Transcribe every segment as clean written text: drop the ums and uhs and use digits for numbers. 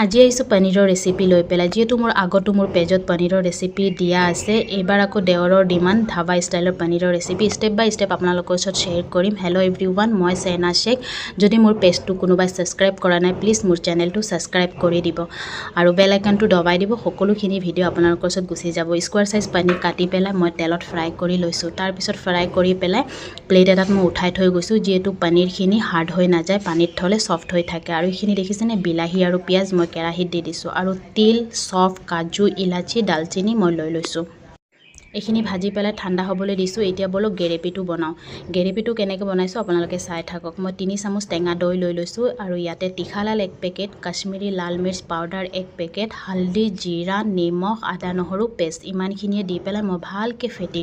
আজি আহিছোঁ পনীৰৰ ৰেচিপি লৈ পেলাই যিহেতু মোৰ আগতো মোৰ পেজত পনীৰৰ ৰেচিপি দিয়া আছে এইবাৰ আকৌ দেওৰৰ ডিমাণ্ড ধাবা ষ্টাইলৰ পনীৰৰ ৰেচিপি ষ্টেপ বাই ষ্টেপ আপোনালোকৰ ওচৰত শ্বেয়াৰ কৰিম। হেল্ল' এভৰিৱান, মই চেনা শেখ। যদি মোৰ পেজটো কোনোবাই ছাবস্ক্ৰাইব কৰা নাই প্লিজ মোৰ চেনেলটো ছাবস্ক্ৰাইব কৰি দিব আৰু বেল আইকনটো দবাই দিব। সকলোখিনি ভিডিঅ' আপোনালোকৰ ওচৰত গুচি যাব। স্কোৱাৰ চাইজ পনীৰ কাটি পেলাই মই তেলত ফ্ৰাই কৰি লৈছোঁ। তাৰপিছত ফ্ৰাই কৰি পেলাই প্লেট এটাত মই উঠাই থৈ গৈছোঁ যিহেতু পনীৰখিনি হাৰ্ড হৈ নাযায়, পানীত থ'লে ছফ্ট হৈ থাকে। আৰু এইখিনি দেখিছেনে বিলাহী আৰু পিঁয়াজ মই কেৰাহীত দি দিছোঁ আৰু তিল, চফ, কাজু, ইলাচি, ডালচেনি মই লৈ লৈছোঁ। এইখিনি ভাজি পেলাই ঠাণ্ডা হ'বলৈ দিছোঁ। এতিয়া বলক গেৰেপিটো বনাওঁ। গেৰেপিটো কেনেকৈ বনাইছোঁ আপোনালোকে চাই থাকক। মই 3 চামুচ টেঙা দৈ লৈ লৈছোঁ আৰু ইয়াতে তিখালাল 1 পেকেট, কাশ্মীৰী লাল মিৰ্চ পাউডাৰ 1 পেকেট, হালধি, জিৰা, নিমখ, আদা নহৰু পেষ্ট ইমানখিনিয়ে দি পেলাই মই ভালকৈ ফেটি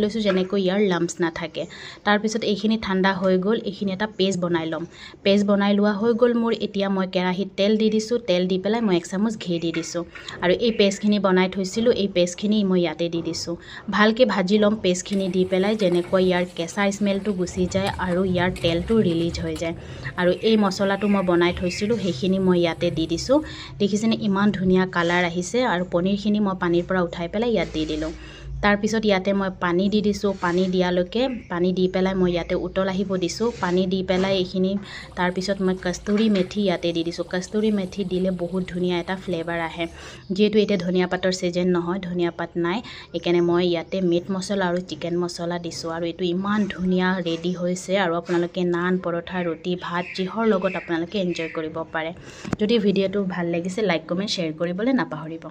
লৈছোঁ। যেনেকৈ ইয়াৰ লাম্পছ নাথাকে। তাৰপিছত এইখিনি ঠাণ্ডা হৈ গ'ল, এইখিনি এটা পেষ্ট বনাই ল'ম। পেষ্ট বনাই লোৱা হৈ গ'ল মোৰ। এতিয়া মই কেৰাহীত তেল দি দিছোঁ। তেল দি পেলাই মই 1 চামুচ ঘি দি দিছোঁ আৰু এই পেষ্টখিনি বনাই থৈছিলোঁ, এই পেষ্টখিনি মই ইয়াতে দি দিছোঁ। ভালকৈ ভাজি ল'ম পেষ্টখিনি দি পেলাই যেনেকৈ ইয়াৰ কেঁচা স্মেলটো গুচি যায় আৰু ইয়াৰ তেলটো ৰিলিজ হৈ যায়। আৰু এই মছলাটো মই বনাই থৈছিলোঁ সেইখিনি মই ইয়াতে দি দিছোঁ। দেখিছেনে ইমান ধুনীয়া কালাৰ আহিছে আৰু পনীৰখিনি মই পানীৰ পৰা উঠাই পেলাই ইয়াত দি দিলোঁ। তাৰপিছত ইয়াতে মই পানী দি দিছোঁ। পানী দিয়ালৈকে পানী দি পেলাই মই ইয়াতে উতল আহিব দিছোঁ। পানী দি পেলাই এইখিনি তাৰপিছত মই কস্তুৰী মেথি ইয়াতে দি দিছোঁ। কস্তুৰী মেথি দিলে বহুত ধুনীয়া এটা ফ্লেভাৰ আহে। যিহেতু এতিয়া ধনিয়া পাতৰ ছিজন নহয়, ধনিয়া পাত নাই, সেইকাৰণে মই ইয়াতে মিট মছলা আৰু চিকেন মছলা দিছোঁ আৰু এইটো ইমান ধুনীয়া ৰেডি হৈছে আৰু আপোনালোকে নান, পৰঠা, ৰুটি, ভাত যিহৰ লগত আপোনালোকে এনজয় কৰিব পাৰে। যদি ভিডিঅ'টো ভাল লাগিছে লাইক, কমেণ্ট, শ্বেয়াৰ কৰিবলৈ নাপাহৰিব।